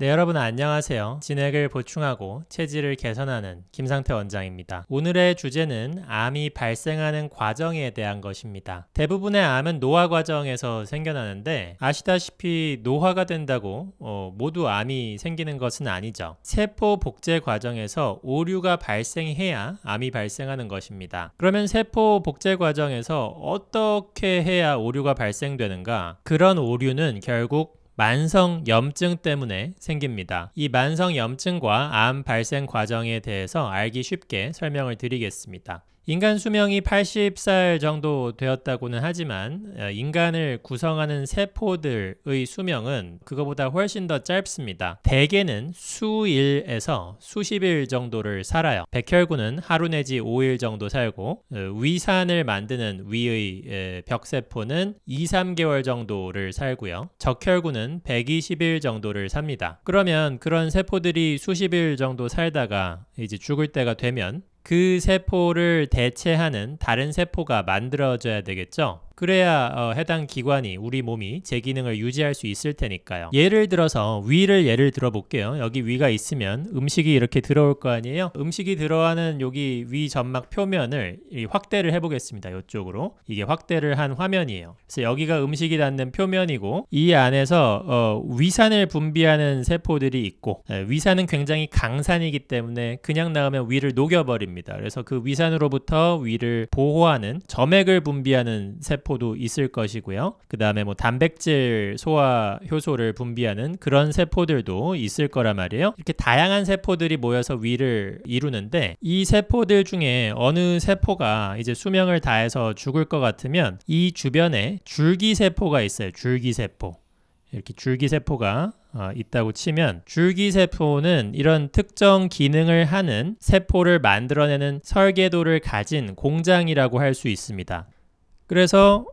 네, 여러분 안녕하세요. 진액을 보충하고 체질을 개선하는 김상태 원장입니다. 오늘의 주제는 암이 발생하는 과정에 대한 것입니다. 대부분의 암은 노화 과정에서 생겨나는데 아시다시피 노화가 된다고 모두 암이 생기는 것은 아니죠. 세포 복제 과정에서 오류가 발생해야 암이 발생하는 것입니다. 그러면 세포 복제 과정에서 어떻게 해야 오류가 발생되는가? 그런 오류는 결국 만성 염증 때문에 생깁니다. 이 만성 염증과 암 발생 과정에 대해서 알기 쉽게 설명을 드리겠습니다. 인간 수명이 80살 정도 되었다고는 하지만 인간을 구성하는 세포들의 수명은 그거보다 훨씬 더 짧습니다. 대개는 수일에서 수십일 정도를 살아요. 백혈구는 하루 내지 5일 정도 살고 위산을 만드는 위의 벽세포는 2-3개월 정도를 살고요. 적혈구는 120일 정도를 삽니다. 그러면 그런 세포들이 수십일 정도 살다가 이제 죽을 때가 되면 그 세포를 대체하는 다른 세포가 만들어져야 되겠죠? 그래야 해당 기관이 우리 몸이 제 기능을 유지할 수 있을 테니까요. 예를 들어서 위를 예를 들어 볼게요. 여기 위가 있으면 음식이 이렇게 들어올 거 아니에요? 음식이 들어가는 여기 위 점막 표면을 확대를 해보겠습니다. 이쪽으로. 이게 확대를 한 화면이에요. 그래서 여기가 음식이 닿는 표면이고 이 안에서 위산을 분비하는 세포들이 있고 위산은 굉장히 강산이기 때문에 그냥 나오면 위를 녹여버립니다. 그래서 그 위산으로부터 위를 보호하는 점액을 분비하는 세포도 있을 것이고요. 그 다음에 뭐 단백질 소화 효소를 분비하는 그런 세포들도 있을 거란 말이에요. 이렇게 다양한 세포들이 모여서 위를 이루는데 이 세포들 중에 어느 세포가 이제 수명을 다해서 죽을 것 같으면 이 주변에 줄기세포가 있어요. 줄기세포. 이렇게 줄기세포가 있다고 치면 줄기세포는 이런 특정 기능을 하는 세포를 만들어내는 설계도를 가진 공장이라고 할 수 있습니다. 그래서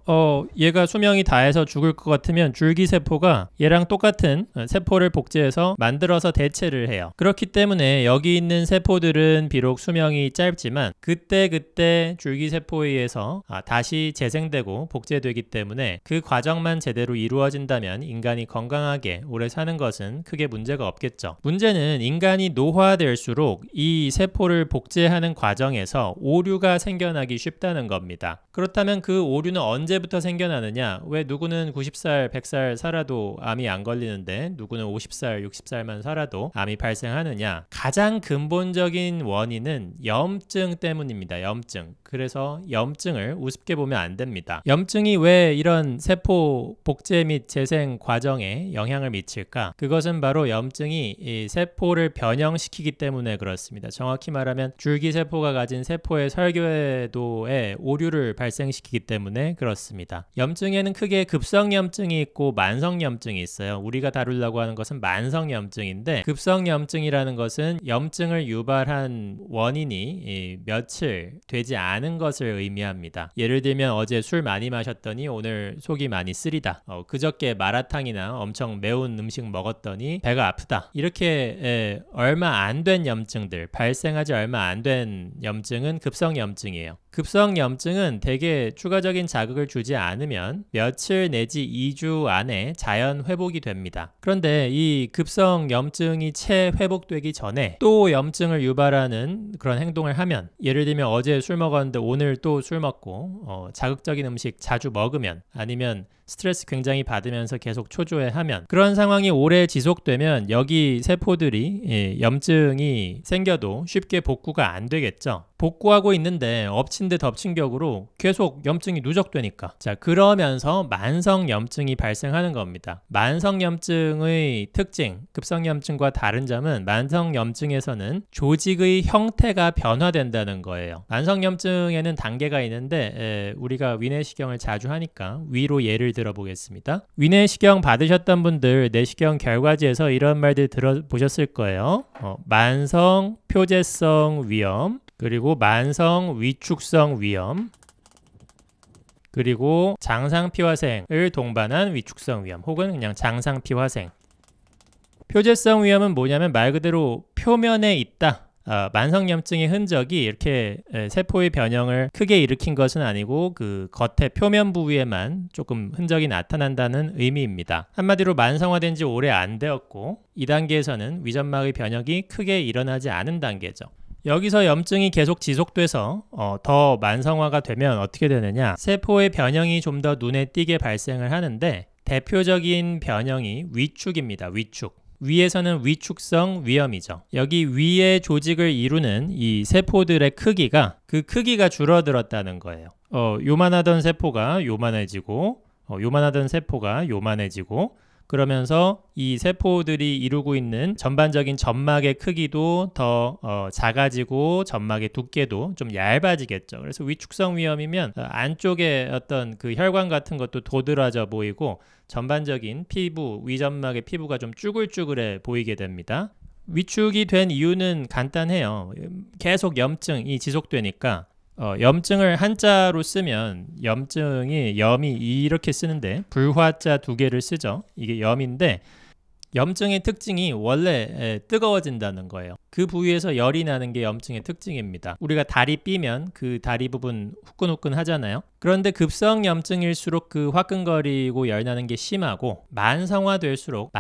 얘가 수명이 다해서 죽을 것 같으면 줄기세포가 얘랑 똑같은 세포를 복제해서 만들어서 대체를 해요. 그렇기 때문에 여기 있는 세포들은 비록 수명이 짧지만 그때 줄기세포에 의해서 다시 재생되고 복제되기 때문에 그 과정만 제대로 이루어진다면 인간이 건강하게 오래 사는 것은 크게 문제가 없겠죠. 문제는 인간이 노화될수록 이 세포를 복제하는 과정에서 오류가 생겨나기 쉽다는 겁니다. 그렇다면 그 오류는 언제부터 생겨나느냐? 왜 누구는 90살, 100살 살아도 암이 안 걸리는데 누구는 50살, 60살만 살아도 암이 발생하느냐? 가장 근본적인 원인은 염증 때문입니다. 염증. 그래서 염증을 우습게 보면 안 됩니다. 염증이 왜 이런 세포 복제 및 재생 과정에 영향을 미칠까? 그것은 바로 염증이 이 세포를 변형시키기 때문에 그렇습니다. 정확히 말하면 줄기세포가 가진 세포의 설계도에 오류를 발생시키기 때문에 그렇습니다. 염증에는 크게 급성염증이 있고 만성염증이 있어요. 우리가 다루려고 하는 것은 만성염증인데 급성염증이라는 것은 염증을 유발한 원인이 며칠 되지 않은 것을 의미합니다. 예를 들면 어제 술 많이 마셨더니 오늘 속이 많이 쓰리다. 그저께 마라탕이나 엄청 매운 음식 먹었더니 배가 아프다. 이렇게 얼마 안 된 염증들, 발생하지 얼마 안 된 염증은 급성염증이에요. 급성염증은 대개 추가적인 자극을 주지 않으면 며칠 내지 2주 안에 자연 회복이 됩니다. 그런데 이 급성염증이 채 회복되기 전에 또 염증을 유발하는 그런 행동을 하면 예를 들면 어제 술 먹었는데 오늘 또 술 먹고 자극적인 음식 자주 먹으면 아니면 스트레스 굉장히 받으면서 계속 초조해하면 그런 상황이 오래 지속되면 여기 세포들이 염증이 생겨도 쉽게 복구가 안 되겠죠. 복구하고 있는데 엎친 데 덮친 격으로 계속 염증이 누적되니까 자 그러면서 만성염증이 발생하는 겁니다. 만성염증의 특징, 급성염증과 다른 점은 만성염증에서는 조직의 형태가 변화된다는 거예요. 만성염증에는 단계가 있는데 우리가 위내시경을 자주 하니까 위로 예를 들어보겠습니다. 위내시경 받으셨던 분들 내시경 결과지에서 이런 말들 들어보셨을 거예요. 만성 표재성 위염 그리고 만성 위축성 위염 그리고 장상피화생을 동반한 위축성 위염 혹은 그냥 장상피화생. 표재성 위염은 뭐냐면 말 그대로 표면에 있다 만성염증의 흔적이 이렇게 세포의 변형을 크게 일으킨 것은 아니고 그 겉에 표면 부위에만 조금 흔적이 나타난다는 의미입니다. 한마디로 만성화된 지 오래 안 되었고, 이 단계에서는 위점막의 변형이 크게 일어나지 않은 단계죠. 여기서 염증이 계속 지속돼서 더 만성화가 되면 어떻게 되느냐, 세포의 변형이 좀 더 눈에 띄게 발생을 하는데, 대표적인 변형이 위축입니다. 위축. 위에서는 위축성 위염이죠. 여기 위의 조직을 이루는 이 세포들의 크기가, 그 크기가 줄어들었다는 거예요. 요만하던 세포가 요만해지고, 요만하던 세포가 요만해지고, 그러면서 이 세포들이 이루고 있는 전반적인 점막의 크기도 더 작아지고 점막의 두께도 좀 얇아지겠죠. 그래서 위축성 위염이면 안쪽에 어떤 그 혈관 같은 것도 도드라져 보이고 전반적인 피부, 위점막의 피부가 좀 쭈글쭈글해 보이게 됩니다. 위축이 된 이유는 간단해요. 계속 염증이 지속되니까 염증을 한자로 쓰면 염이 이렇게 쓰는데 불화자 두 개를 쓰죠. 이게 염인데 염증의 특징이 원래 뜨거워진다는 거예요. 그 부위에서 열이 나는 게 염증의 특징입니다. 우리가 다리 삐면 그 다리 부분 후끈후끈 하잖아요. 그런데 급성 염증일수록 그 화끈거리고 열나는 게 심하고 만성화될수록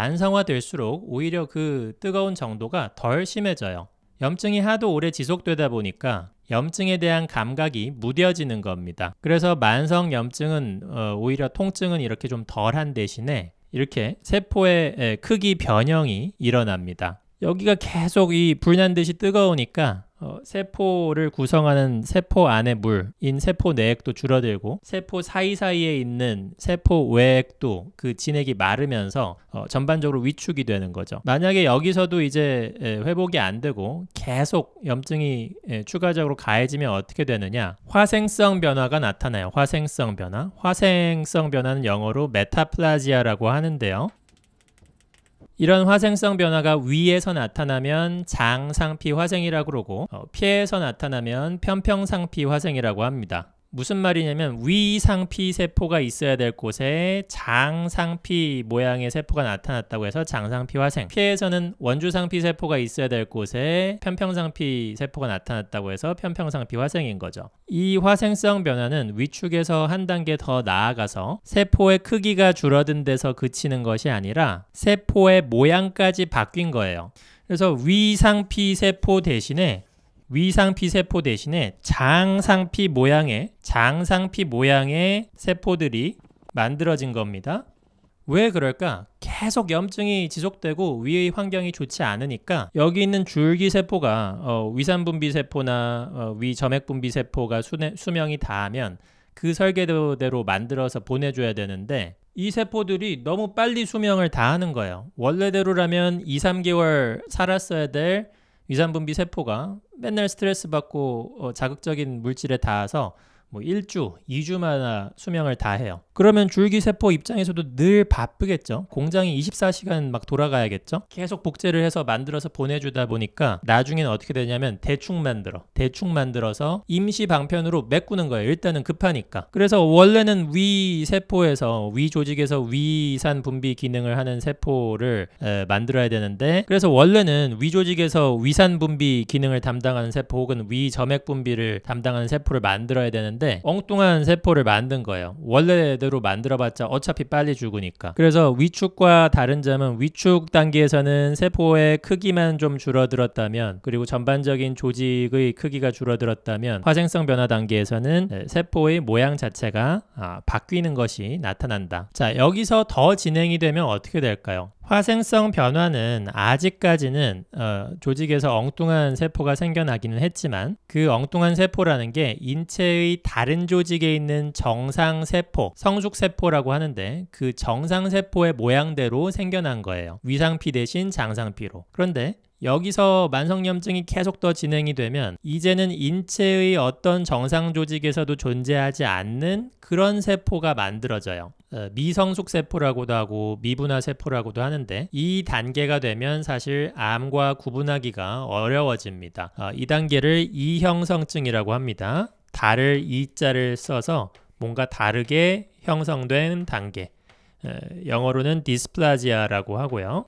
오히려 그 뜨거운 정도가 덜 심해져요. 염증이 하도 오래 지속되다 보니까 염증에 대한 감각이 무뎌지는 겁니다. 그래서 만성 염증은 오히려 통증은 이렇게 좀 덜한 대신에 이렇게 세포의 크기 변형이 일어납니다. 여기가 계속 이 불난 듯이 뜨거우니까 세포를 구성하는 세포 안의 물인 세포 내액도 줄어들고 세포 사이사이에 있는 세포 외액도 그 진액이 마르면서 전반적으로 위축이 되는 거죠. 만약에 여기서도 이제 회복이 안 되고 계속 염증이 추가적으로 가해지면 어떻게 되느냐, 화생성 변화가 나타나요. 화생성 변화는 영어로 메타플라지아라고 하는데요. 이런 화생성 변화가 위에서 나타나면 장상피 화생이라고 그러고 폐에서 나타나면 편평상피 화생이라고 합니다. 무슨 말이냐면 위상피 세포가 있어야 될 곳에 장상피 모양의 세포가 나타났다고 해서 장상피 화생, 폐에서는 원주상피 세포가 있어야 될 곳에 편평상피 세포가 나타났다고 해서 편평상피 화생인 거죠. 이 화생성 변화는 위축에서 한 단계 더 나아가서 세포의 크기가 줄어든 데서 그치는 것이 아니라 세포의 모양까지 바뀐 거예요. 그래서 위상피 세포 대신에 장상피 모양의 세포들이 만들어진 겁니다. 왜 그럴까? 계속 염증이 지속되고 위의 환경이 좋지 않으니까 여기 있는 줄기세포가 위산분비세포나 위점액분비세포가 수명이 다하면 그 설계도대로 만들어서 보내줘야 되는데 이 세포들이 너무 빨리 수명을 다하는 거예요. 원래대로라면 2-3개월 살았어야 될 위산분비 세포가 맨날 스트레스 받고 자극적인 물질에 닿아서 1주, 2주마다 수명을 다해요. 그러면 줄기세포 입장에서도 늘 바쁘겠죠. 공장이 24시간 막 돌아가야겠죠. 계속 복제를 해서 만들어서 보내주다 보니까 나중에는 어떻게 되냐면 대충 만들어서 임시 방편으로 메꾸는 거예요. 일단은 급하니까. 그래서 원래는 위 조직에서 위산 분비 기능을 하는 세포를 만들어야 되는데, 그래서 원래는 위 조직에서 위산 분비 기능을 담당하는 세포 혹은 위 점액 분비를 담당하는 세포를 만들어야 되는데 엉뚱한 세포를 만든 거예요. 원래대로 만들어봤자 어차피 빨리 죽으니까. 그래서 위축과 다른 점은 위축 단계에서는 세포의 크기만 좀 줄어들었다면, 그리고 전반적인 조직의 크기가 줄어들었다면, 화생성 변화 단계에서는 세포의 모양 자체가 바뀌는 것이 나타난다. 자, 여기서 더 진행이 되면 어떻게 될까요? 화생성 변화는 아직까지는 조직에서 엉뚱한 세포가 생겨나기는 했지만 그 엉뚱한 세포라는 게 인체의 다른 조직에 있는 정상세포, 성숙세포라고 하는데 그 정상세포의 모양대로 생겨난 거예요. 위상피 대신 장상피로. 그런데 여기서 만성염증이 계속 더 진행이 되면 이제는 인체의 어떤 정상 조직에서도 존재하지 않는 그런 세포가 만들어져요. 미성숙세포라고도 하고 미분화세포라고도 하는데 이 단계가 되면 사실 암과 구분하기가 어려워집니다. 이 단계를 이형성증이라고 합니다. 다를 이자를 써서 뭔가 다르게 형성된 단계, 영어로는 디스플라지아라고 하고요.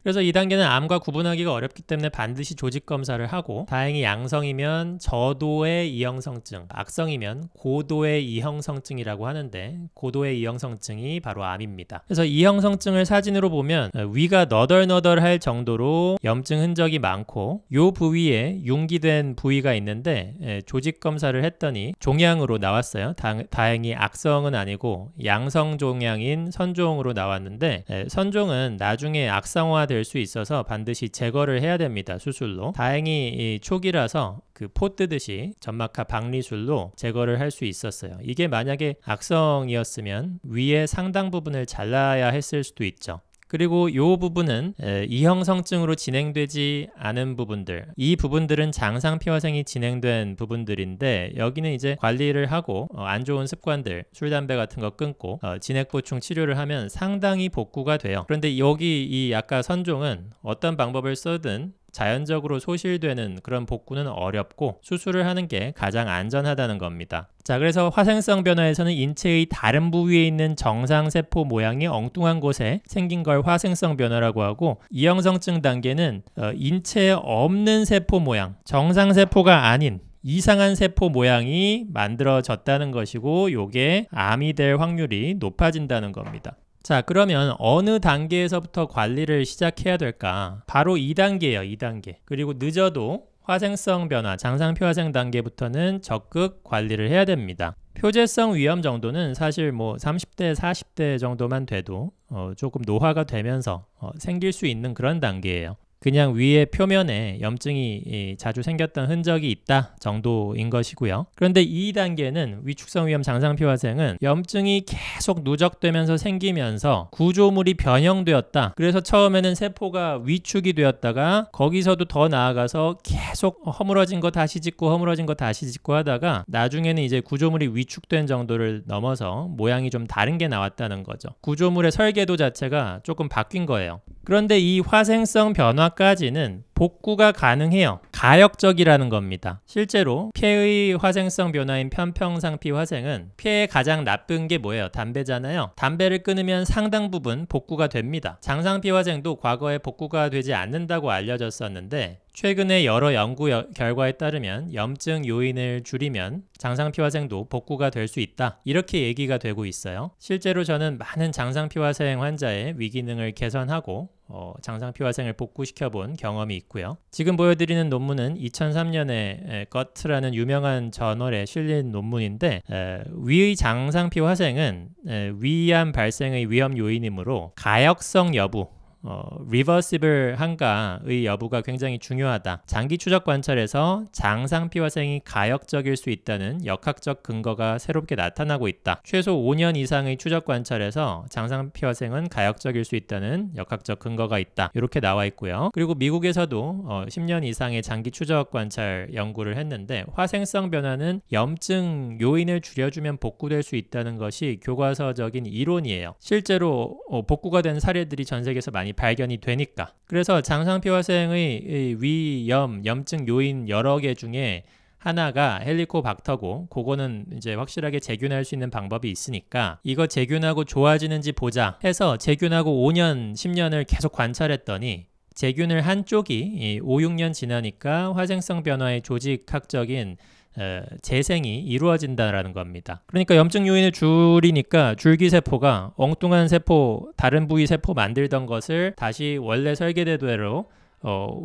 그래서 이 단계는 암과 구분하기가 어렵기 때문에 반드시 조직 검사를 하고, 다행히 양성이면 저도의 이형성증, 악성이면 고도의 이형성증이라고 하는데, 고도의 이형성증이 바로 암입니다. 그래서 이형성증을 사진으로 보면 위가 너덜너덜할 정도로 염증 흔적이 많고, 요 부위에 융기된 부위가 있는데 조직 검사를 했더니 종양으로 나왔어요. 다행히 악성은 아니고 양성 종양인 선종으로 나왔는데, 선종은 나중에 악성화 될 수 있어서 반드시 제거를 해야 됩니다. 수술로. 다행히 초기라서 그 포 뜨듯이 점막하 박리술로 제거를 할 수 있었어요. 이게 만약에 악성이었으면 위의 상당 부분을 잘라야 했을 수도 있죠. 그리고 이 부분은 이형성증으로 진행되지 않은 부분들, 이 부분들은 장상피화생이 진행된 부분들인데, 여기는 이제 관리를 하고 안 좋은 습관들, 술, 담배 같은 거 끊고 진액보충 치료를 하면 상당히 복구가 돼요. 그런데 여기 이 아까 선종은 어떤 방법을 써든 자연적으로 소실되는 그런 복구는 어렵고 수술을 하는 게 가장 안전하다는 겁니다. 자, 그래서 화생성 변화에서는 인체의 다른 부위에 있는 정상세포 모양이 엉뚱한 곳에 생긴 걸 화생성 변화라고 하고, 이형성증 단계는 인체에 없는 세포 모양, 정상세포가 아닌 이상한 세포 모양이 만들어졌다는 것이고, 요게 암이 될 확률이 높아진다는 겁니다. 자, 그러면 어느 단계에서부터 관리를 시작해야 될까? 바로 2단계예요. 2단계. 그리고 늦어도 화생성 변화, 장상표화생 단계부터는 적극 관리를 해야 됩니다. 표재성 위염 정도는 사실 뭐 30대, 40대 정도만 돼도 조금 노화가 되면서 생길 수 있는 그런 단계예요. 그냥 위의 표면에 염증이 자주 생겼던 흔적이 있다 정도인 것이고요. 그런데 2단계는 위축성 위염 장상피화생은 염증이 계속 누적되면서 생기면서 구조물이 변형되었다. 그래서 처음에는 세포가 위축이 되었다가 거기서도 더 나아가서 계속 허물어진 거 다시 짓고 허물어진 거 다시 짓고 하다가 나중에는 이제 구조물이 위축된 정도를 넘어서 모양이 좀 다른 게 나왔다는 거죠. 구조물의 설계도 자체가 조금 바뀐 거예요. 그런데 이 화생성 변화까지는 복구가 가능해요. 가역적이라는 겁니다. 실제로 폐의 화생성 변화인 편평상피 화생은 폐에 가장 나쁜 게 뭐예요? 담배잖아요. 담배를 끊으면 상당 부분 복구가 됩니다. 장상피 화생도 과거에 복구가 되지 않는다고 알려졌었는데, 최근에 여러 연구 결과에 따르면 염증 요인을 줄이면 장상피화생도 복구가 될 수 있다, 이렇게 얘기가 되고 있어요. 실제로 저는 많은 장상피화생 환자의 위기능을 개선하고 장상피화생을 복구시켜 본 경험이 있고요. 지금 보여드리는 논문은 2003년에 거트라는 유명한 저널에 실린 논문인데, 위의 장상피화생은 위암 발생의 위험 요인이므로 가역성 여부, 리버시블 한가의 여부가 굉장히 중요하다. 장기 추적 관찰에서 장상피화생이 가역적일 수 있다는 역학적 근거가 새롭게 나타나고 있다. 최소 5년 이상의 추적 관찰에서 장상피화생은 가역적일 수 있다는 역학적 근거가 있다. 이렇게 나와 있고요. 그리고 미국에서도 10년 이상의 장기 추적 관찰 연구를 했는데, 화생성 변화는 염증 요인을 줄여주면 복구될 수 있다는 것이 교과서적인 이론이에요. 실제로 복구가 된 사례들이 전 세계에서 많이 발견이 되니까. 그래서 장상피화생의 위염, 염증 요인 여러 개 중에 하나가 헬리코박터고, 그거는 이제 확실하게 재균할 수 있는 방법이 있으니까 이거 재균하고 좋아지는지 보자 해서 재균하고 5년, 10년을 계속 관찰했더니 재균을 한 쪽이 5, 6년 지나니까 화생성 변화의 조직학적인 재생이 이루어진다라는 겁니다. 그러니까 염증 요인을 줄이니까 줄기세포가 엉뚱한 세포, 다른 부위 세포 만들던 것을 다시 원래 설계대로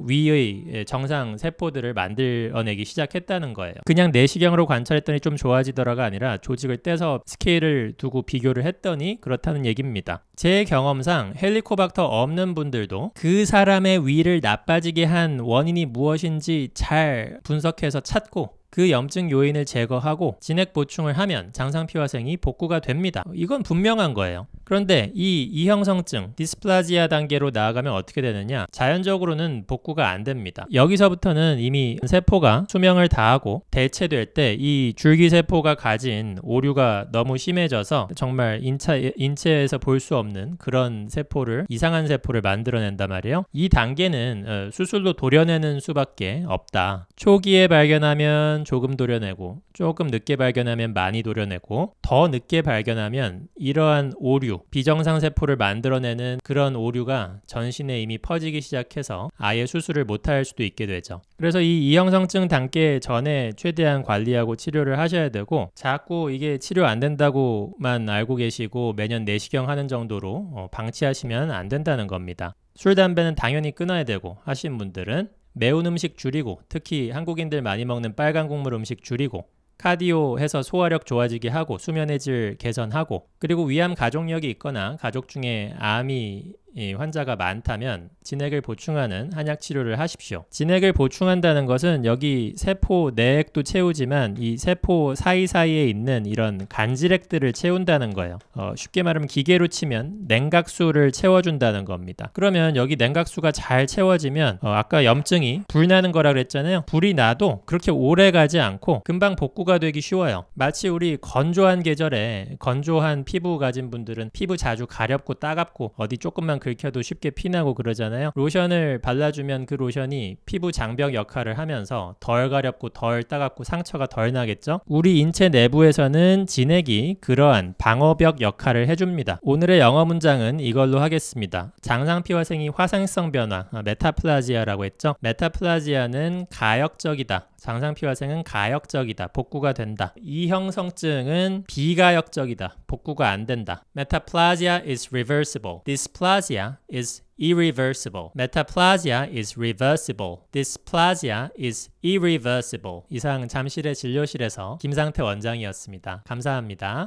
위의 정상 세포들을 만들어내기 시작했다는 거예요. 그냥 내시경으로 관찰했더니 좀 좋아지더라가 아니라 조직을 떼서 스케일을 두고 비교를 했더니 그렇다는 얘기입니다. 제 경험상 헬리코박터 없는 분들도 그 사람의 위를 나빠지게 한 원인이 무엇인지 잘 분석해서 찾고 그 염증 요인을 제거하고 진액 보충을 하면 장상피화생이 복구가 됩니다. 이건 분명한 거예요. 그런데 이 이형성증, 디스플라지아 단계로 나아가면 어떻게 되느냐? 자연적으로는 복구가 안 됩니다. 여기서부터는 이미 세포가 수명을 다하고 대체될 때 이 줄기세포가 가진 오류가 너무 심해져서 정말 인체에서 볼 수 없는 그런 세포를, 이상한 세포를 만들어낸단 말이에요. 이 단계는 수술로 도려내는 수밖에 없다. 초기에 발견하면 발견하면 조금 도려내고 조금 늦게 발견하면 많이 도려내고 더 늦게 발견하면 이러한 오류, 비정상 세포를 만들어내는 그런 오류가 전신에 이미 퍼지기 시작해서 아예 수술을 못할 수도 있게 되죠. 그래서 이 이형성증 단계 전에 최대한 관리하고 치료를 하셔야 되고 자꾸 이게 치료 안 된다고만 알고 계시고 매년 내시경 하는 정도로 방치하시면 안 된다는 겁니다. 술, 담배는 당연히 끊어야 되고 하신 분들은 매운 음식 줄이고 특히 한국인들 많이 먹는 빨간 국물 음식 줄이고 카디오 해서 소화력 좋아지게 하고 수면의 질 개선하고 그리고 위암 가족력이 있거나 가족 중에 암이 환자가 많다면 진액을 보충하는 한약 치료를 하십시오. 진액을 보충한다는 것은 여기 세포 내액도 채우지만 이 세포 사이사이에 있는 이런 간질액들을 채운다는 거예요. 쉽게 말하면 기계로 치면 냉각수를 채워준다는 겁니다. 그러면 여기 냉각수가 잘 채워지면 아까 염증이 불 나는 거라 그랬잖아요. 불이 나도 그렇게 오래 가지 않고 금방 복구가 되기 쉬워요. 마치 우리 건조한 계절에 건조한 피부 가진 분들은 피부 자주 가렵고 따갑고 어디 조금만 긁혀도 쉽게 피나고 그러잖아요. 로션을 발라주면 그 로션이 피부 장벽 역할을 하면서 덜 가렵고 덜 따갑고 상처가 덜 나겠죠? 우리 인체 내부에서는 진액이 그러한 방어벽 역할을 해줍니다. 오늘의 영어 문장은 이걸로 하겠습니다. 장상피화생이 화생성 변화, 메타플라지아라고 했죠? 메타플라지아는 가역적이다. 장상피화생은 가역적이다. 복구가 된다. 이형성증은 비가역적이다. 복구가 안 된다. Metaplasia is reversible. Dysplasia is irreversible. Metaplasia is reversible. Dysplasia is irreversible. 이상 잠실의 진료실에서 김상태 원장이었습니다. 감사합니다.